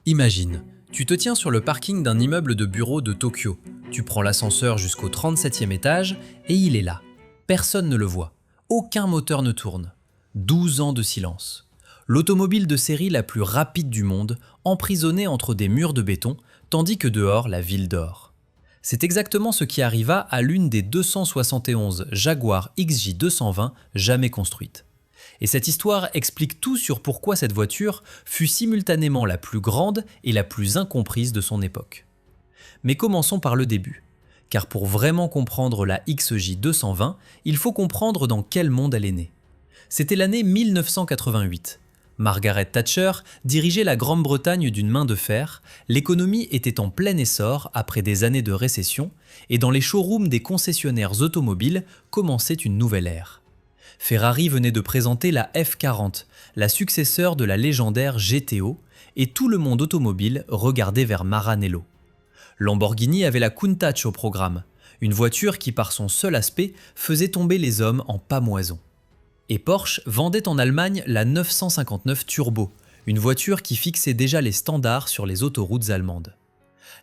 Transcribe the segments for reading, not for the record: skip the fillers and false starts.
Imagine, tu te tiens sur le parking d'un immeuble de bureaux de Tokyo. Tu prends l'ascenseur jusqu'au 37e étage et il est là. Personne ne le voit. Aucun moteur ne tourne. 12 ans de silence. L'automobile de série la plus rapide du monde, emprisonnée entre des murs de béton, tandis que dehors, la ville dort. C'est exactement ce qui arriva à l'une des 271 Jaguar XJ220 jamais construites. Et cette histoire explique tout sur pourquoi cette voiture fut simultanément la plus grande et la plus incomprise de son époque. Mais commençons par le début. Car pour vraiment comprendre la XJ220, il faut comprendre dans quel monde elle est née. C'était l'année 1988. Margaret Thatcher dirigeait la Grande-Bretagne d'une main de fer, l'économie était en plein essor après des années de récession, et dans les showrooms des concessionnaires automobiles commençait une nouvelle ère. Ferrari venait de présenter la F40, la successeur de la légendaire GTO, et tout le monde automobile regardait vers Maranello. Lamborghini avait la Countach au programme, une voiture qui par son seul aspect faisait tomber les hommes en pâmoison. Et Porsche vendait en Allemagne la 959 Turbo, une voiture qui fixait déjà les standards sur les autoroutes allemandes.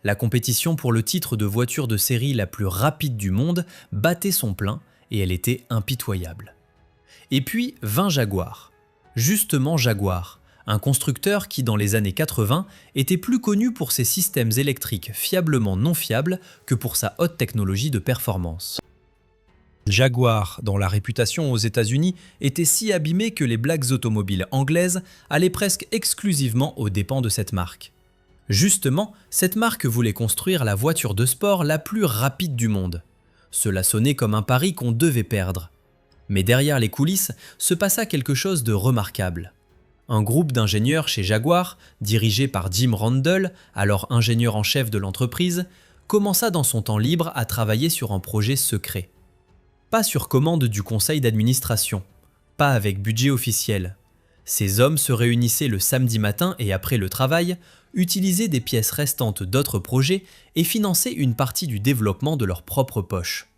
La compétition pour le titre de voiture de série la plus rapide du monde battait son plein et elle était impitoyable. Et puis 20 Jaguar. Justement Jaguar, un constructeur qui dans les années 80 était plus connu pour ses systèmes électriques fiablement non fiables que pour sa haute technologie de performance. Jaguar, dont la réputation aux États-Unis était si abîmée que les blagues automobiles anglaises allaient presque exclusivement aux dépens de cette marque. Justement, cette marque voulait construire la voiture de sport la plus rapide du monde. Cela sonnait comme un pari qu'on devait perdre. Mais derrière les coulisses se passa quelque chose de remarquable. Un groupe d'ingénieurs chez Jaguar, dirigé par Jim Randall, alors ingénieur en chef de l'entreprise, commença dans son temps libre à travailler sur un projet secret. Pas sur commande du conseil d'administration, pas avec budget officiel. Ces hommes se réunissaient le samedi matin et après le travail, utilisaient des pièces restantes d'autres projets et finançaient une partie du développement de leur propre poche.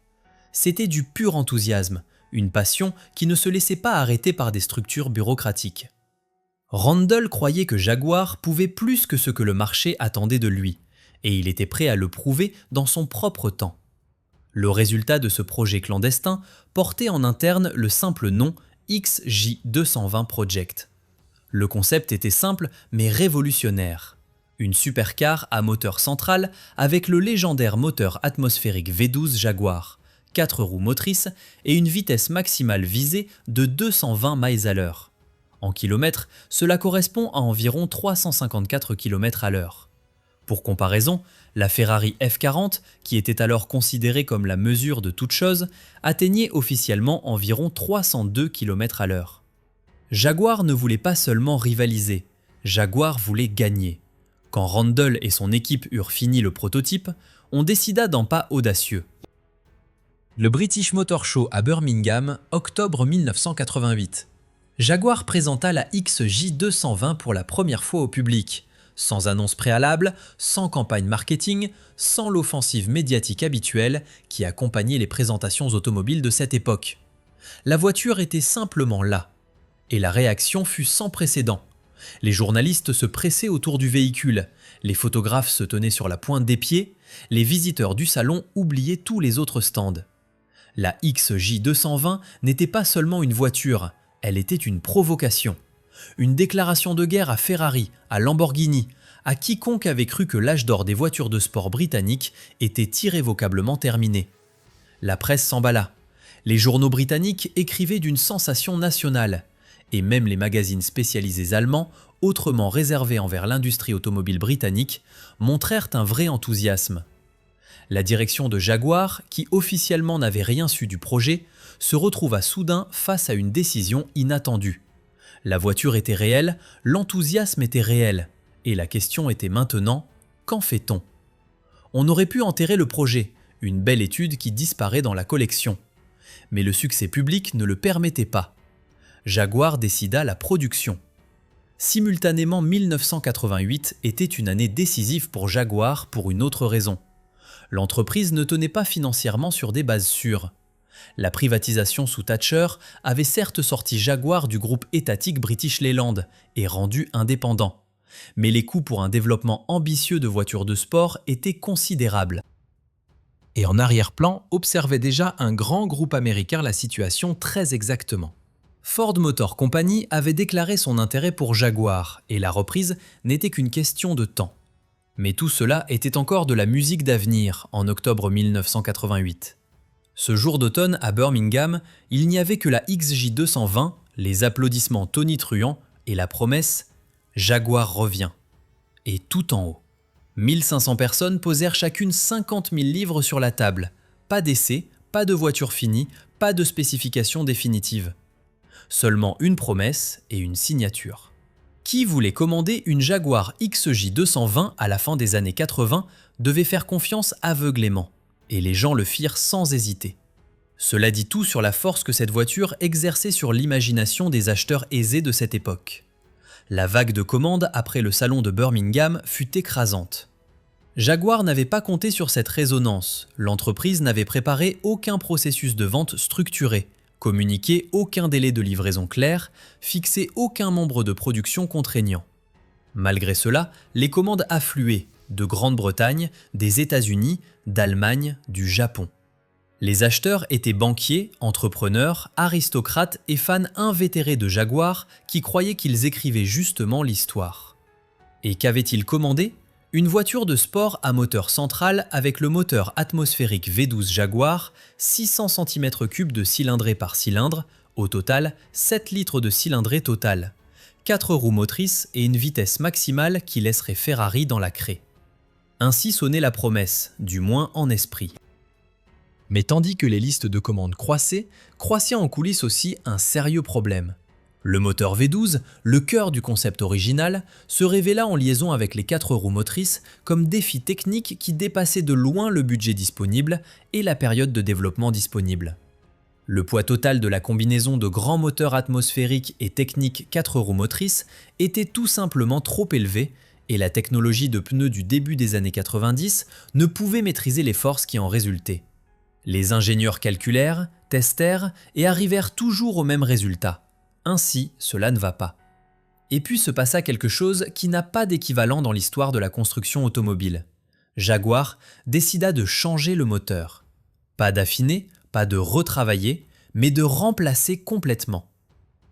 C'était du pur enthousiasme, une passion qui ne se laissait pas arrêter par des structures bureaucratiques. Randall croyait que Jaguar pouvait plus que ce que le marché attendait de lui, et il était prêt à le prouver dans son propre temps. Le résultat de ce projet clandestin portait en interne le simple nom XJ220 Project. Le concept était simple mais révolutionnaire. Une supercar à moteur central avec le légendaire moteur atmosphérique V12 Jaguar, 4 roues motrices et une vitesse maximale visée de 220 miles à l'heure. En kilomètres, cela correspond à environ 354 km à l'heure. Pour comparaison, la Ferrari F40, qui était alors considérée comme la mesure de toute chose, atteignait officiellement environ 302 km à l'heure. Jaguar ne voulait pas seulement rivaliser, Jaguar voulait gagner. Quand Randall et son équipe eurent fini le prototype, on décida d'un pas audacieux. Le British Motor Show à Birmingham, octobre 1988. Jaguar présenta la XJ220 pour la première fois au public, sans annonce préalable, sans campagne marketing, sans l'offensive médiatique habituelle qui accompagnait les présentations automobiles de cette époque. La voiture était simplement là, et la réaction fut sans précédent. Les journalistes se pressaient autour du véhicule, les photographes se tenaient sur la pointe des pieds, les visiteurs du salon oubliaient tous les autres stands. La XJ220 n'était pas seulement une voiture, elle était une provocation. Une déclaration de guerre à Ferrari, à Lamborghini, à quiconque avait cru que l'âge d'or des voitures de sport britanniques était irrévocablement terminé. La presse s'emballa. Les journaux britanniques écrivaient d'une sensation nationale, et même les magazines spécialisés allemands, autrement réservés envers l'industrie automobile britannique, montrèrent un vrai enthousiasme. La direction de Jaguar, qui officiellement n'avait rien su du projet, se retrouva soudain face à une décision inattendue. La voiture était réelle, l'enthousiasme était réel, et la question était maintenant, qu'en fait-on ? On aurait pu enterrer le projet, une belle étude qui disparaît dans la collection. Mais le succès public ne le permettait pas. Jaguar décida la production. Simultanément, 1988 était une année décisive pour Jaguar pour une autre raison. L'entreprise ne tenait pas financièrement sur des bases sûres. La privatisation sous Thatcher avait certes sorti Jaguar du groupe étatique British Leyland et rendu indépendant. Mais les coûts pour un développement ambitieux de voitures de sport étaient considérables. Et en arrière-plan, observait déjà un grand groupe américain la situation très exactement. Ford Motor Company avait déclaré son intérêt pour Jaguar, et la reprise n'était qu'une question de temps. Mais tout cela était encore de la musique d'avenir en octobre 1988. Ce jour d'automne à Birmingham, il n'y avait que la XJ220, les applaudissements tonitruants et la promesse « Jaguar revient ». Et tout en haut. 1500 personnes posèrent chacune 50 000 livres sur la table. Pas d'essai, pas de voiture finie, pas de spécification définitive. Seulement une promesse et une signature. Qui voulait commander une Jaguar XJ220 à la fin des années 80 devait faire confiance aveuglément, et les gens le firent sans hésiter. Cela dit tout sur la force que cette voiture exerçait sur l'imagination des acheteurs aisés de cette époque. La vague de commandes après le salon de Birmingham fut écrasante. Jaguar n'avait pas compté sur cette résonance, l'entreprise n'avait préparé aucun processus de vente structuré, communiqué aucun délai de livraison clair, fixé aucun nombre de production contraignant. Malgré cela, les commandes affluaient de Grande-Bretagne, des États-Unis, d'Allemagne, du Japon. Les acheteurs étaient banquiers, entrepreneurs, aristocrates et fans invétérés de Jaguar qui croyaient qu'ils écrivaient justement l'histoire. Et qu'avaient-ils commandé ? Une voiture de sport à moteur central avec le moteur atmosphérique V12 Jaguar, 600 cm3 de cylindrée par cylindre, au total 7 litres de cylindrée totale, 4 roues motrices et une vitesse maximale qui laisserait Ferrari dans la craie. Ainsi sonnait la promesse, du moins en esprit. Mais tandis que les listes de commandes croissaient en coulisses aussi un sérieux problème. Le moteur V12, le cœur du concept original, se révéla en liaison avec les 4 roues motrices comme défi technique qui dépassait de loin le budget disponible et la période de développement disponible. Le poids total de la combinaison de grands moteurs atmosphériques et techniques 4 roues motrices était tout simplement trop élevé et la technologie de pneus du début des années 90 ne pouvait maîtriser les forces qui en résultaient. Les ingénieurs calculèrent, testèrent et arrivèrent toujours au même résultat. Ainsi, cela ne va pas. Et puis se passa quelque chose qui n'a pas d'équivalent dans l'histoire de la construction automobile. Jaguar décida de changer le moteur. Pas d'affiner, pas de retravailler, mais de remplacer complètement.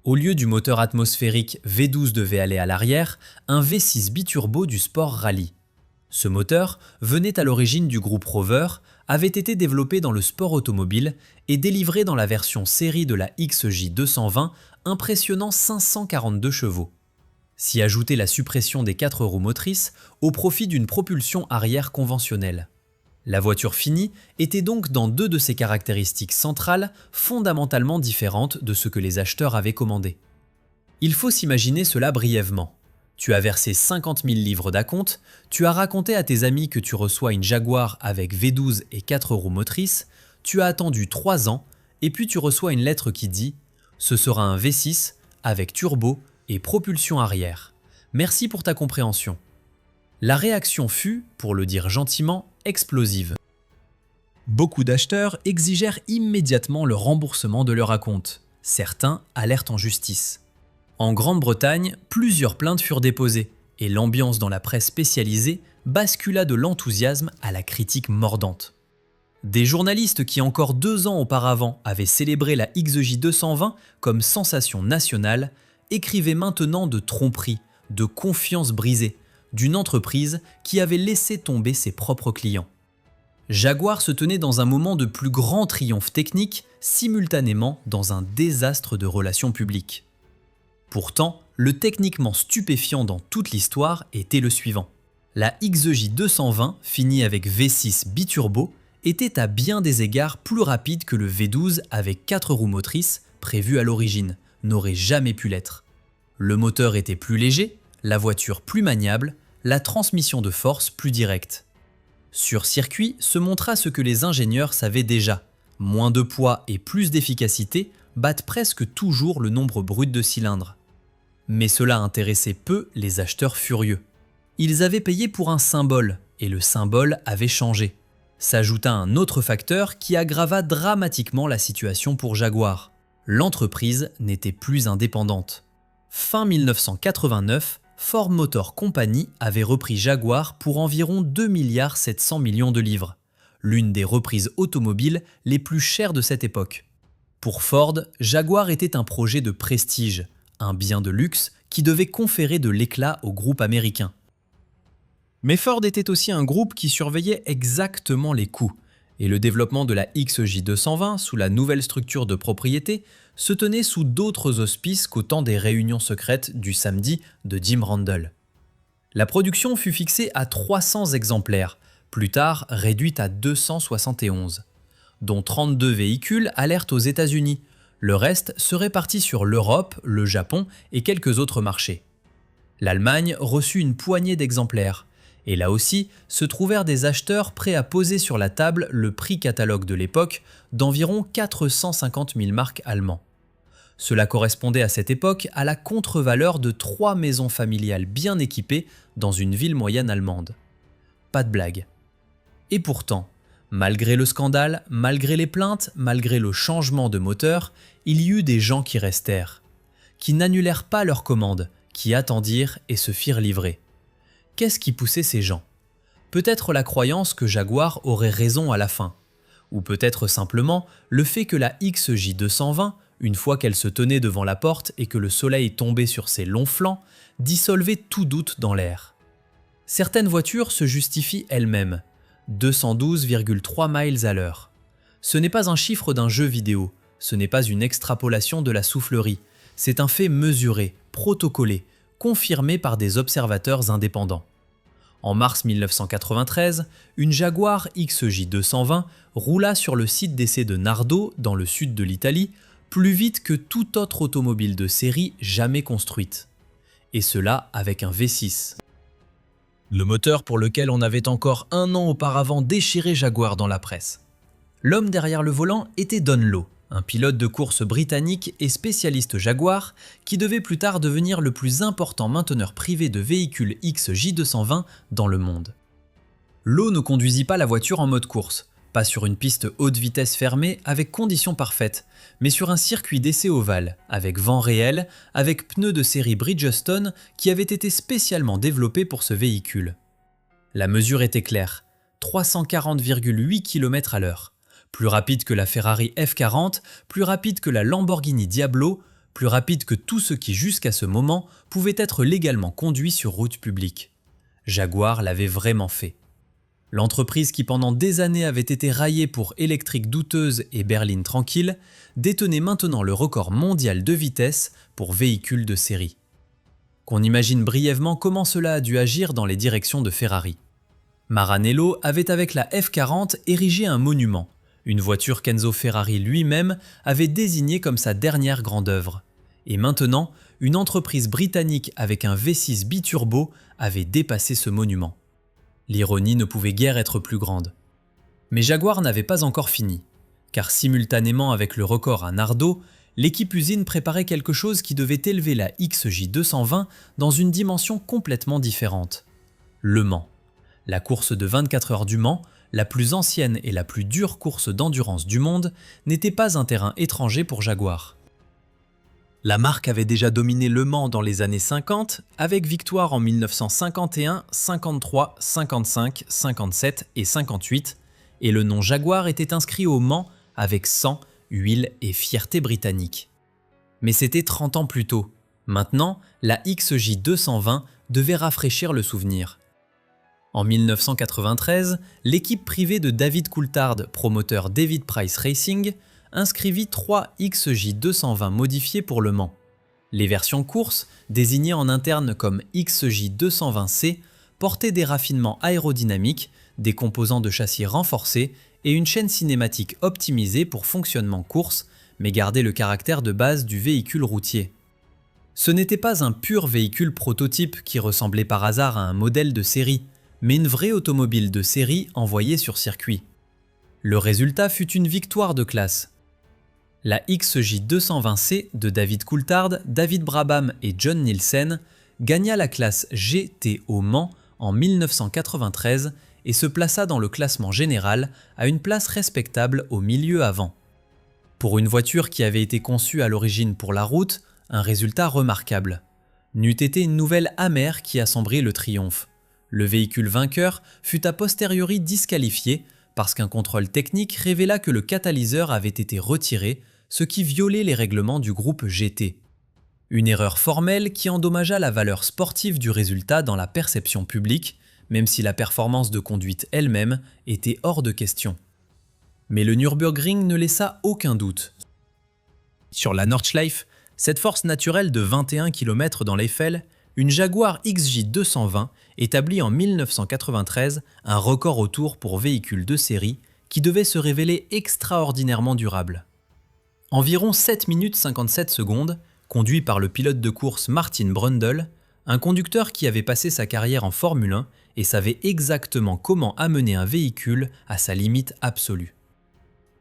Au lieu du moteur atmosphérique V12 devait aller à l'arrière, un V6 biturbo du sport rallye. Ce moteur venait à l'origine du groupe Rover, avait été développé dans le sport automobile et délivré dans la version série de la XJ220 impressionnant 542 chevaux. S'y ajoutait la suppression des 4 roues motrices au profit d'une propulsion arrière conventionnelle. La voiture finie était donc dans 2 de ses caractéristiques centrales fondamentalement différentes de ce que les acheteurs avaient commandé. Il faut s'imaginer cela brièvement. Tu as versé 50 000 livres d'acompte, tu as raconté à tes amis que tu reçois une Jaguar avec V12 et 4 roues motrices, tu as attendu 3 ans et puis tu reçois une lettre qui dit « Ce sera un V6 avec turbo et propulsion arrière. Merci pour ta compréhension. » La réaction fut, pour le dire gentiment, explosive. Beaucoup d'acheteurs exigèrent immédiatement le remboursement de leur acompte. Certains allèrent en justice. En Grande-Bretagne, plusieurs plaintes furent déposées et l'ambiance dans la presse spécialisée bascula de l'enthousiasme à la critique mordante. Des journalistes qui encore 2 ans auparavant avaient célébré la XJ220 comme sensation nationale écrivaient maintenant de tromperie, de confiance brisée, d'une entreprise qui avait laissé tomber ses propres clients. Jaguar se tenait dans un moment de plus grand triomphe technique, simultanément dans un désastre de relations publiques. Pourtant, le techniquement stupéfiant dans toute l'histoire était le suivant. La XJ220, finie avec V6 biturbo, était à bien des égards plus rapide que le V12 avec 4 roues motrices prévu à l'origine, n'aurait jamais pu l'être. Le moteur était plus léger, la voiture plus maniable, la transmission de force plus directe. Sur circuit se montra ce que les ingénieurs savaient déjà. Moins de poids et plus d'efficacité battent presque toujours le nombre brut de cylindres. Mais cela intéressait peu les acheteurs furieux. Ils avaient payé pour un symbole, et le symbole avait changé. S'ajouta un autre facteur qui aggrava dramatiquement la situation pour Jaguar. L'entreprise n'était plus indépendante. Fin 1989, Ford Motor Company avait repris Jaguar pour environ 2,7 milliards de livres, l'une des reprises automobiles les plus chères de cette époque. Pour Ford, Jaguar était un projet de prestige, un bien de luxe qui devait conférer de l'éclat au groupe américain. Mais Ford était aussi un groupe qui surveillait exactement les coûts, et le développement de la XJ220 sous la nouvelle structure de propriété se tenait sous d'autres auspices qu'au temps des réunions secrètes du samedi de Jim Randall. La production fut fixée à 300 exemplaires, plus tard réduite à 271, dont 32 véhicules allèrent aux États-Unis. Le reste se répartit sur l'Europe, le Japon et quelques autres marchés. L'Allemagne reçut une poignée d'exemplaires, et là aussi se trouvèrent des acheteurs prêts à poser sur la table le prix catalogue de l'époque d'environ 450 000 marks allemands. Cela correspondait à cette époque à la contre-valeur de 3 maisons familiales bien équipées dans une ville moyenne allemande. Pas de blague. Et pourtant, malgré le scandale, malgré les plaintes, malgré le changement de moteur, il y eut des gens qui restèrent, qui n'annulèrent pas leur commande, qui attendirent et se firent livrer. Qu'est-ce qui poussait ces gens? Peut-être la croyance que Jaguar aurait raison à la fin, ou peut-être simplement le fait que la XJ220, une fois qu'elle se tenait devant la porte et que le soleil tombait sur ses longs flancs, dissolvait tout doute dans l'air. Certaines voitures se justifient elles-mêmes, 212,3 miles à l'heure. Ce n'est pas un chiffre d'un jeu vidéo, ce n'est pas une extrapolation de la soufflerie, c'est un fait mesuré, protocolé, confirmé par des observateurs indépendants. En mars 1993, une Jaguar XJ220 roula sur le site d'essai de Nardo, dans le sud de l'Italie, plus vite que toute autre automobile de série jamais construite. Et cela avec un V6. Le moteur pour lequel on avait encore un an auparavant déchiré Jaguar dans la presse. L'homme derrière le volant était Don Lowe, un pilote de course britannique et spécialiste Jaguar qui devait plus tard devenir le plus important mainteneur privé de véhicules XJ220 dans le monde. Lowe ne conduisit pas la voiture en mode course, pas sur une piste haute vitesse fermée avec conditions parfaites, mais sur un circuit d'essai ovale, avec vent réel, avec pneus de série Bridgestone qui avaient été spécialement développés pour ce véhicule. La mesure était claire, 340,8 km à l'heure. Plus rapide que la Ferrari F40, plus rapide que la Lamborghini Diablo, plus rapide que tout ce qui jusqu'à ce moment pouvait être légalement conduit sur route publique. Jaguar l'avait vraiment fait. L'entreprise qui pendant des années avait été raillée pour électrique douteuse et berline tranquille, détenait maintenant le record mondial de vitesse pour véhicules de série. Qu'on imagine brièvement comment cela a dû agir dans les directions de Ferrari. Maranello avait avec la F40 érigé un monument, une voiture qu'Enzo Ferrari lui-même avait désignée comme sa dernière grande œuvre. Et maintenant, une entreprise britannique avec un V6 biturbo avait dépassé ce monument. L'ironie ne pouvait guère être plus grande. Mais Jaguar n'avait pas encore fini, car simultanément avec le record à Nardo, l'équipe usine préparait quelque chose qui devait élever la XJ220 dans une dimension complètement différente. Le Mans. La course de 24 heures du Mans, la plus ancienne et la plus dure course d'endurance du monde, n'était pas un terrain étranger pour Jaguar. La marque avait déjà dominé Le Mans dans les années 50, avec victoire en 1951, 53, 55, 57 et 58, et le nom Jaguar était inscrit au Mans avec sang, huile et fierté britannique. Mais c'était 30 ans plus tôt. Maintenant, la XJ220 devait rafraîchir le souvenir. En 1993, l'équipe privée de David Coulthard, promoteur David Price Racing, inscrivit 3 XJ220 modifiés pour Le Mans. Les versions course, désignées en interne comme XJ220C, portaient des raffinements aérodynamiques, des composants de châssis renforcés et une chaîne cinématique optimisée pour fonctionnement course, mais gardaient le caractère de base du véhicule routier. Ce n'était pas un pur véhicule prototype qui ressemblait par hasard à un modèle de série, mais une vraie automobile de série envoyée sur circuit. Le résultat fut une victoire de classe. La XJ220C de David Coulthard, David Brabham et John Nielsen gagna la classe GT au Mans en 1993 et se plaça dans le classement général à une place respectable au milieu avant. Pour une voiture qui avait été conçue à l'origine pour la route, un résultat remarquable. N'eût été une nouvelle amère qui assembrait le triomphe. Le véhicule vainqueur fut a posteriori disqualifié parce qu'un contrôle technique révéla que le catalyseur avait été retiré, ce qui violait les règlements du groupe GT. Une erreur formelle qui endommagea la valeur sportive du résultat dans la perception publique, même si la performance de conduite elle-même était hors de question. Mais le Nürburgring ne laissa aucun doute. Sur la Nordschleife, cette force naturelle de 21 km dans l'Eifel, une Jaguar XJ 220 établit en 1993 un record au tour pour véhicule de série qui devait se révéler extraordinairement durable. Environ 7 minutes 57 secondes, conduit par le pilote de course Martin Brundle, un conducteur qui avait passé sa carrière en Formule 1 et savait exactement comment amener un véhicule à sa limite absolue.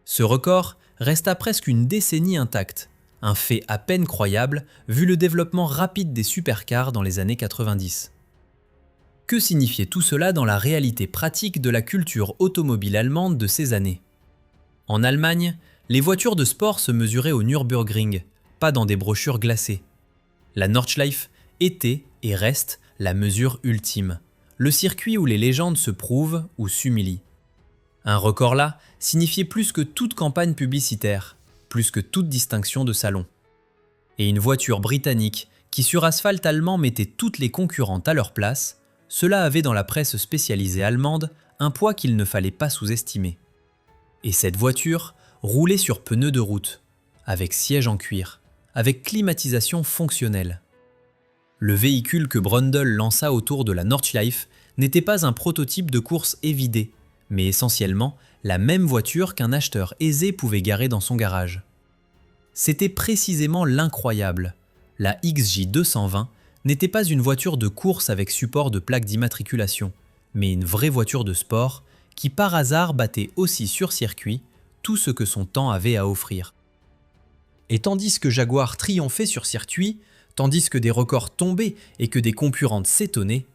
Ce record resta presque une décennie intact, un fait à peine croyable vu le développement rapide des supercars dans les années 90. Que signifiait tout cela dans la réalité pratique de la culture automobile allemande de ces années? En Allemagne, les voitures de sport se mesuraient au Nürburgring, pas dans des brochures glacées. La Nordschleife était et reste la mesure ultime, le circuit où les légendes se prouvent ou s'humilient. Un record là signifiait plus que toute campagne publicitaire, plus que toute distinction de salon. Et une voiture britannique qui sur asphalte allemand mettait toutes les concurrentes à leur place, cela avait dans la presse spécialisée allemande un poids qu'il ne fallait pas sous-estimer. Et cette voiture roulait sur pneus de route, avec siège en cuir, avec climatisation fonctionnelle. Le véhicule que Brundle lança autour de la Nordschleife n'était pas un prototype de course évidé, mais essentiellement la même voiture qu'un acheteur aisé pouvait garer dans son garage. C'était précisément l'incroyable. La XJ 220 n'était pas une voiture de course avec support de plaque d'immatriculation, mais une vraie voiture de sport qui par hasard battait aussi sur circuit tout ce que son temps avait à offrir. Et tandis que Jaguar triomphait sur circuit, tandis que des records tombaient et que des concurrentes s'étonnaient,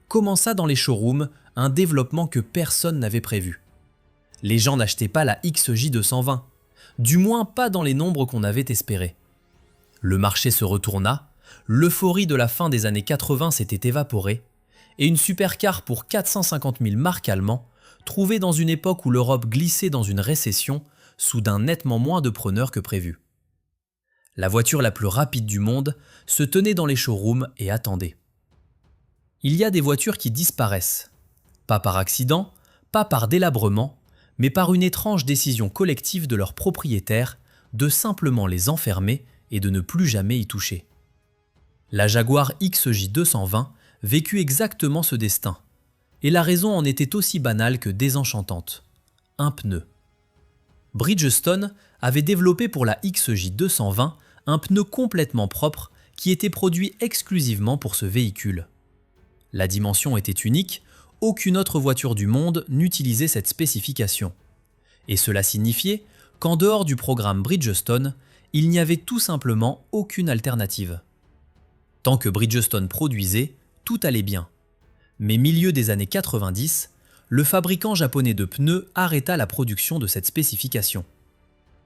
commença dans les showrooms un développement que personne n'avait prévu. Les gens n'achetaient pas la XJ 220, du moins pas dans les nombres qu'on avait espérés. Le marché se retourna, l'euphorie de la fin des années 80 s'était évaporée, et une supercar pour 450 000 marks allemands, trouvée dans une époque où l'Europe glissait dans une récession, soudain nettement moins de preneurs que prévu. La voiture la plus rapide du monde se tenait dans les showrooms et attendait. Il y a des voitures qui disparaissent, pas par accident, pas par délabrement, mais par une étrange décision collective de leurs propriétaires de simplement les enfermer et de ne plus jamais y toucher. La Jaguar XJ 220 vécut exactement ce destin, et la raison en était aussi banale que désenchantante. Un pneu. Bridgestone avait développé pour la XJ 220 un pneu complètement propre qui était produit exclusivement pour ce véhicule. La dimension était unique, aucune autre voiture du monde n'utilisait cette spécification. Et cela signifiait qu'en dehors du programme Bridgestone, il n'y avait tout simplement aucune alternative. Tant que Bridgestone produisait, tout allait bien. Mais milieu des années 90, le fabricant japonais de pneus arrêta la production de cette spécification.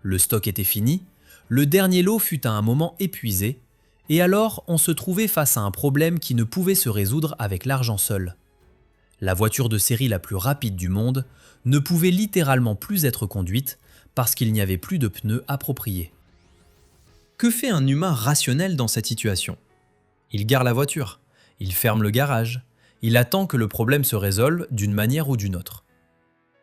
Le stock était fini, le dernier lot fut à un moment épuisé, et alors on se trouvait face à un problème qui ne pouvait se résoudre avec l'argent seul. La voiture de série la plus rapide du monde ne pouvait littéralement plus être conduite parce qu'il n'y avait plus de pneus appropriés. Que fait un humain rationnel dans cette situation? Il gare la voiture, il ferme le garage, il attend que le problème se résolve d'une manière ou d'une autre.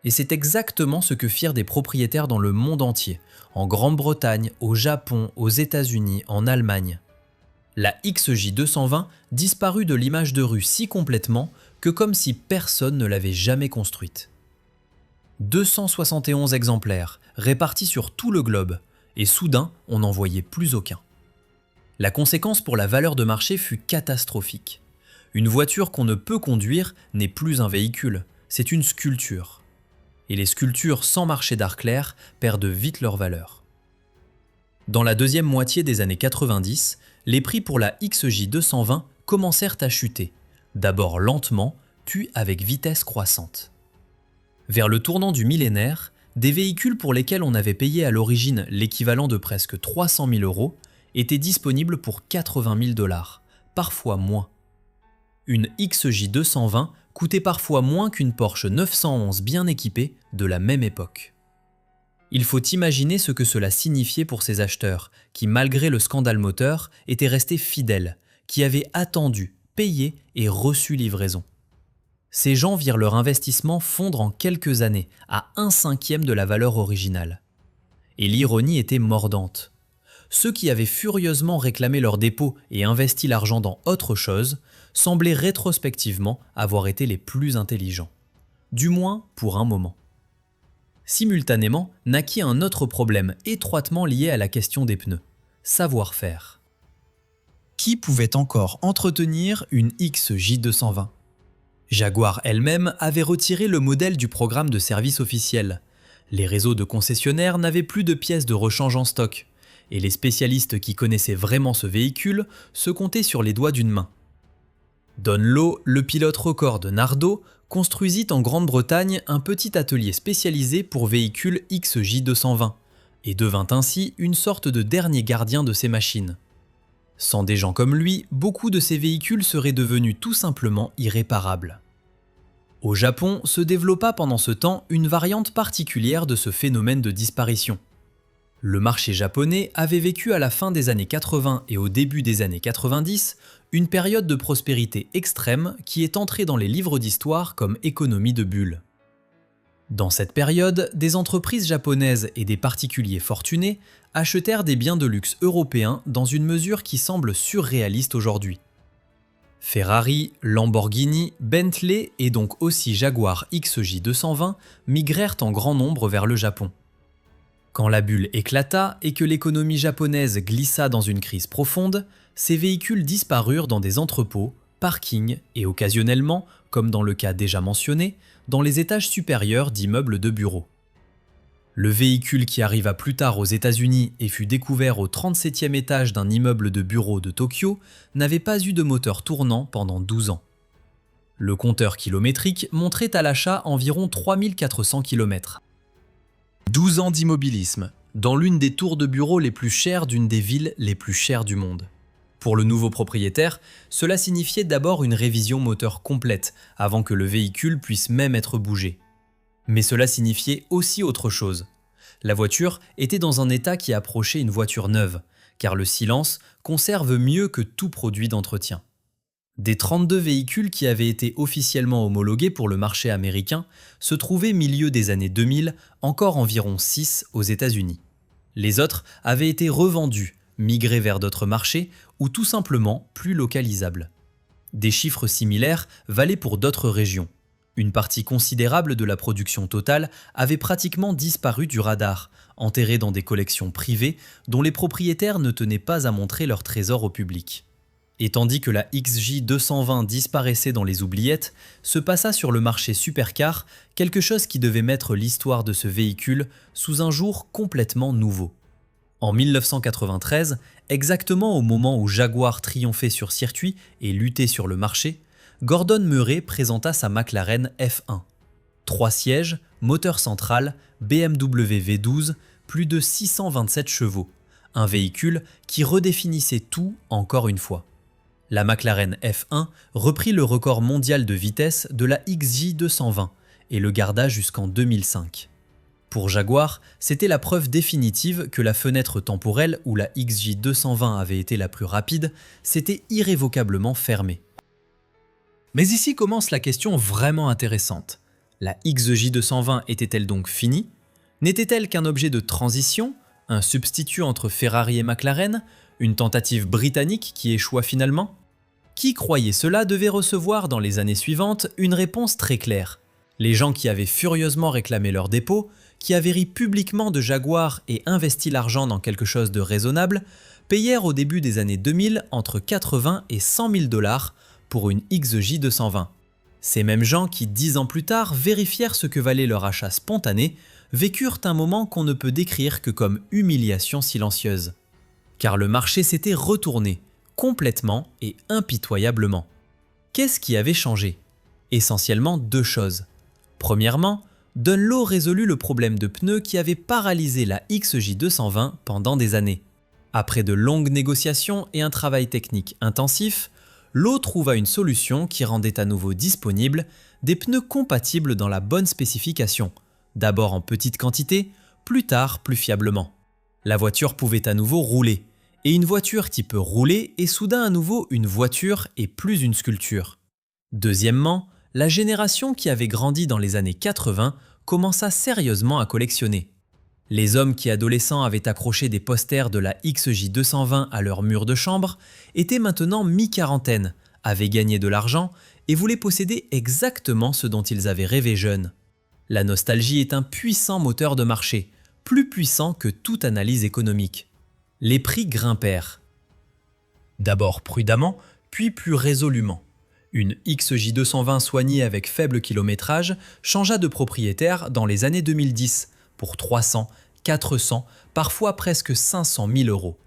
Et c'est exactement ce que firent des propriétaires dans le monde entier, en Grande-Bretagne, au Japon, aux États-Unis, en Allemagne. La XJ 220 disparut de l'image de rue si complètement que comme si personne ne l'avait jamais construite. 271 exemplaires, répartis sur tout le globe, et soudain, on n'en voyait plus aucun. La conséquence pour la valeur de marché fut catastrophique. Une voiture qu'on ne peut conduire n'est plus un véhicule, c'est une sculpture. Et les sculptures sans marché d'art clair perdent vite leur valeur. Dans la deuxième moitié des années 90, les prix pour la XJ 220 commencèrent à chuter, d'abord lentement, puis avec vitesse croissante. Vers le tournant du millénaire, des véhicules pour lesquels on avait payé à l'origine l'équivalent de presque 300 000 € étaient disponibles pour 80 000 $, parfois moins. Une XJ220 coûtait parfois moins qu'une Porsche 911 bien équipée de la même époque. Il faut imaginer ce que cela signifiait pour ces acheteurs, qui malgré le scandale moteur, étaient restés fidèles, qui avaient attendu, payé et reçu livraison. Ces gens virent leur investissement fondre en quelques années à 1/5 de la valeur originale. Et l'ironie était mordante. Ceux qui avaient furieusement réclamé leur dépôt et investi l'argent dans autre chose semblaient rétrospectivement avoir été les plus intelligents. Du moins pour un moment. Simultanément, naquit un autre problème étroitement lié à la question des pneus, savoir-faire. Qui pouvait encore entretenir une XJ220 ? Jaguar elle-même avait retiré le modèle du programme de service officiel. Les réseaux de concessionnaires n'avaient plus de pièces de rechange en stock, et les spécialistes qui connaissaient vraiment ce véhicule se comptaient sur les doigts d'une main. Don Lowe, le pilote record de Nardo, construisit en Grande-Bretagne un petit atelier spécialisé pour véhicules XJ220 et devint ainsi une sorte de dernier gardien de ces machines. Sans des gens comme lui, beaucoup de ces véhicules seraient devenus tout simplement irréparables. Au Japon se développa pendant ce temps une variante particulière de ce phénomène de disparition. Le marché japonais avait vécu à la fin des années 80 et au début des années 90 une période de prospérité extrême qui est entrée dans les livres d'histoire comme économie de bulle. Dans cette période, des entreprises japonaises et des particuliers fortunés achetèrent des biens de luxe européens dans une mesure qui semble surréaliste aujourd'hui. Ferrari, Lamborghini, Bentley et donc aussi Jaguar XJ220 migrèrent en grand nombre vers le Japon. Quand la bulle éclata et que l'économie japonaise glissa dans une crise profonde, ces véhicules disparurent dans des entrepôts, parkings et occasionnellement, comme dans le cas déjà mentionné, dans les étages supérieurs d'immeubles de bureaux. Le véhicule qui arriva plus tard aux États-Unis et fut découvert au 37e étage d'un immeuble de bureaux de Tokyo n'avait pas eu de moteur tournant pendant 12 ans. Le compteur kilométrique montrait à l'achat environ 3400 km. 12 ans d'immobilisme, dans l'une des tours de bureaux les plus chères d'une des villes les plus chères du monde. Pour le nouveau propriétaire, cela signifiait d'abord une révision moteur complète, avant que le véhicule puisse même être bougé. Mais cela signifiait aussi autre chose. La voiture était dans un état qui approchait une voiture neuve, car le silence conserve mieux que tout produit d'entretien. Des 32 véhicules qui avaient été officiellement homologués pour le marché américain se trouvaient milieu des années 2000 encore environ 6 aux États-Unis. Les autres avaient été revendus, migrés vers d'autres marchés ou tout simplement plus localisables. Des chiffres similaires valaient pour d'autres régions. Une partie considérable de la production totale avait pratiquement disparu du radar, enterrée dans des collections privées dont les propriétaires ne tenaient pas à montrer leurs trésors au public. Et tandis que la XJ220 disparaissait dans les oubliettes, se passa sur le marché supercar quelque chose qui devait mettre l'histoire de ce véhicule sous un jour complètement nouveau. En 1993, exactement au moment où Jaguar triomphait sur circuit et luttait sur le marché, Gordon Murray présenta sa McLaren F1. 3 sièges, moteur central, BMW V12, plus de 627 chevaux. Un véhicule qui redéfinissait tout encore une fois. La McLaren F1 reprit le record mondial de vitesse de la XJ220 et le garda jusqu'en 2005. Pour Jaguar, c'était la preuve définitive que la fenêtre temporelle où la XJ220 avait été la plus rapide s'était irrévocablement fermée. Mais ici commence la question vraiment intéressante. La XJ220 était-elle donc finie ? N'était-elle qu'un objet de transition, un substitut entre Ferrari et McLaren, une tentative britannique qui échoua finalement ? Qui croyait cela devait recevoir dans les années suivantes une réponse très claire. Les gens qui avaient furieusement réclamé leur dépôt, qui avaient ri publiquement de Jaguar et investi l'argent dans quelque chose de raisonnable, payèrent au début des années 2000 entre 80 et 100 000 $ pour une XJ220. Ces mêmes gens qui, 10 ans plus tard, vérifièrent ce que valait leur achat spontané, vécurent un moment qu'on ne peut décrire que comme humiliation silencieuse. Car le marché s'était retourné, complètement et impitoyablement. Qu'est-ce qui avait changé ? Essentiellement 2 choses. Premièrement, Don Lowe résolut le problème de pneus qui avait paralysé la XJ220 pendant des années. Après de longues négociations et un travail technique intensif, Lowe trouva une solution qui rendait à nouveau disponibles des pneus compatibles dans la bonne spécification, d'abord en petite quantité, plus tard plus fiablement. La voiture pouvait à nouveau rouler, et une voiture qui peut rouler est soudain à nouveau une voiture et plus une sculpture. Deuxièmement, la génération qui avait grandi dans les années 80 commença sérieusement à collectionner. Les hommes qui adolescents avaient accroché des posters de la XJ220 à leur mur de chambre étaient maintenant mi-quarantaine, avaient gagné de l'argent et voulaient posséder exactement ce dont ils avaient rêvé jeunes. La nostalgie est un puissant moteur de marché, plus puissant que toute analyse économique. Les prix grimpèrent. D'abord prudemment, puis plus résolument. Une XJ220 soignée avec faible kilométrage changea de propriétaire dans les années 2010 pour 300, 400, parfois presque 500 000 euros.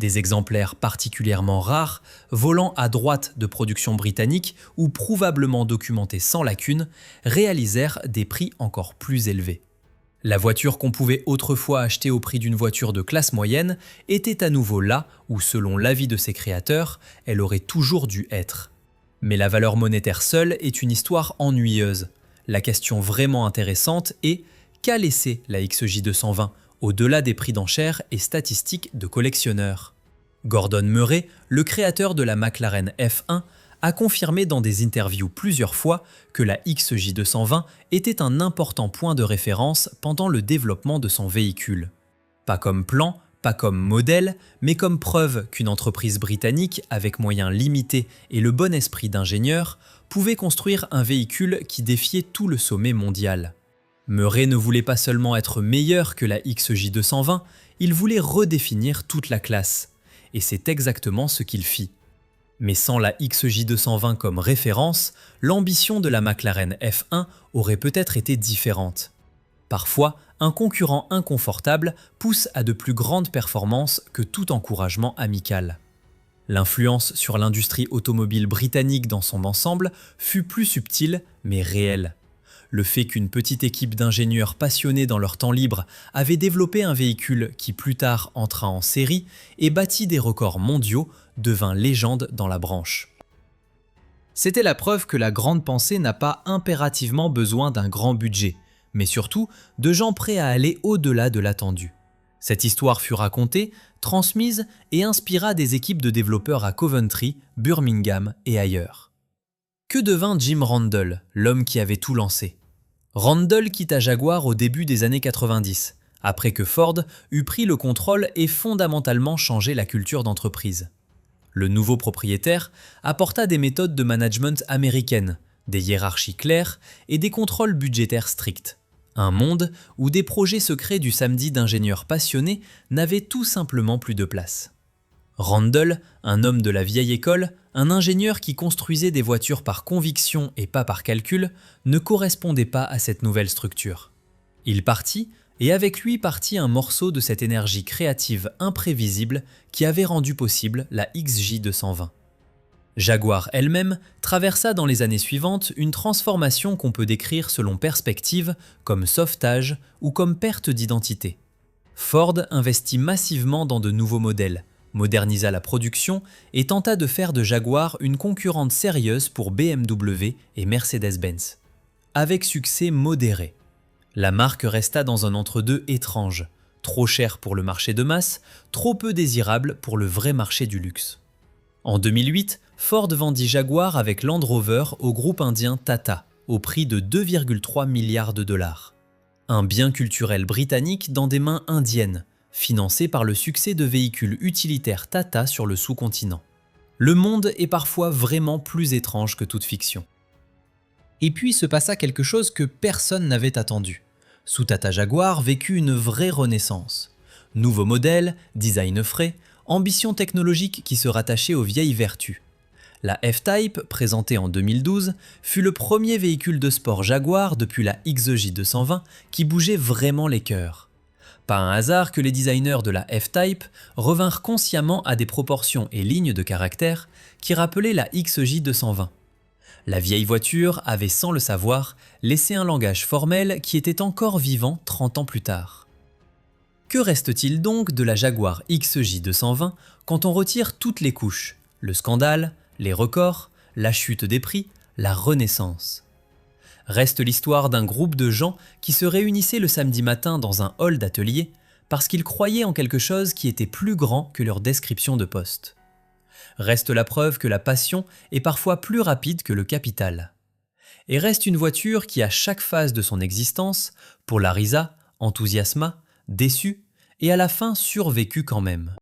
Des exemplaires particulièrement rares, volant à droite de production britannique ou probablement documentés sans lacune, réalisèrent des prix encore plus élevés. La voiture qu'on pouvait autrefois acheter au prix d'une voiture de classe moyenne était à nouveau là où, selon l'avis de ses créateurs, elle aurait toujours dû être. Mais la valeur monétaire seule est une histoire ennuyeuse. La question vraiment intéressante est: qu'a laissé la XJ220 au-delà des prix d'enchères et statistiques de collectionneurs? Gordon Murray, le créateur de la McLaren F1, a confirmé dans des interviews plusieurs fois que la XJ220 était un important point de référence pendant le développement de son véhicule. Pas comme plan, pas comme modèle, mais comme preuve qu'une entreprise britannique avec moyens limités et le bon esprit d'ingénieur pouvait construire un véhicule qui défiait tout le sommet mondial. Murray ne voulait pas seulement être meilleur que la XJ220, il voulait redéfinir toute la classe. Et c'est exactement ce qu'il fit. Mais sans la XJ220 comme référence, l'ambition de la McLaren F1 aurait peut-être été différente. Parfois, un concurrent inconfortable pousse à de plus grandes performances que tout encouragement amical. L'influence sur l'industrie automobile britannique dans son ensemble fut plus subtile mais réelle. Le fait qu'une petite équipe d'ingénieurs passionnés dans leur temps libre avait développé un véhicule qui plus tard entra en série et battit des records mondiaux devint légende dans la branche. C'était la preuve que la grande pensée n'a pas impérativement besoin d'un grand budget, mais surtout de gens prêts à aller au-delà de l'attendu. Cette histoire fut racontée, transmise et inspira des équipes de développeurs à Coventry, Birmingham et ailleurs. Que devint Jim Randall, l'homme qui avait tout lancé? Randall quitta Jaguar au début des années 90, après que Ford eut pris le contrôle et fondamentalement changé la culture d'entreprise. Le nouveau propriétaire apporta des méthodes de management américaines, des hiérarchies claires et des contrôles budgétaires stricts. Un monde où des projets secrets du samedi d'ingénieurs passionnés n'avaient tout simplement plus de place. Randall, un homme de la vieille école, un ingénieur qui construisait des voitures par conviction et pas par calcul, ne correspondait pas à cette nouvelle structure. Il partit, et avec lui partit un morceau de cette énergie créative imprévisible qui avait rendu possible la XJ220. Jaguar elle-même traversa dans les années suivantes une transformation qu'on peut décrire selon perspective comme sauvetage ou comme perte d'identité. Ford investit massivement dans de nouveaux modèles, modernisa la production et tenta de faire de Jaguar une concurrente sérieuse pour BMW et Mercedes-Benz. Avec succès modéré. La marque resta dans un entre-deux étrange, trop cher pour le marché de masse, trop peu désirable pour le vrai marché du luxe. En 2008, Ford vendit Jaguar avec Land Rover au groupe indien Tata, au prix de 2,3 milliards de dollars. Un bien culturel britannique dans des mains indiennes, financé par le succès de véhicules utilitaires Tata sur le sous-continent. Le monde est parfois vraiment plus étrange que toute fiction. Et puis se passa quelque chose que personne n'avait attendu. Sous Tata Jaguar vécut une vraie renaissance. Nouveaux modèles, design frais, ambition technologique qui se rattachait aux vieilles vertus. La F-Type, présentée en 2012, fut le premier véhicule de sport Jaguar depuis la XJ220 qui bougeait vraiment les cœurs. Pas un hasard que les designers de la F-Type revinrent consciemment à des proportions et lignes de caractère qui rappelaient la XJ220. La vieille voiture avait, sans le savoir, laissé un langage formel qui était encore vivant 30 ans plus tard. Que reste-t-il donc de la Jaguar XJ220 quand on retire toutes les couches, le scandale, Les records, la chute des prix, la renaissance. Reste l'histoire d'un groupe de gens qui se réunissaient le samedi matin dans un hall d'atelier parce qu'ils croyaient en quelque chose qui était plus grand que leur description de poste. Reste la preuve que la passion est parfois plus rapide que le capital. Et reste une voiture qui, à chaque phase de son existence, polarisa, enthousiasma, déçut et à la fin survécut quand même.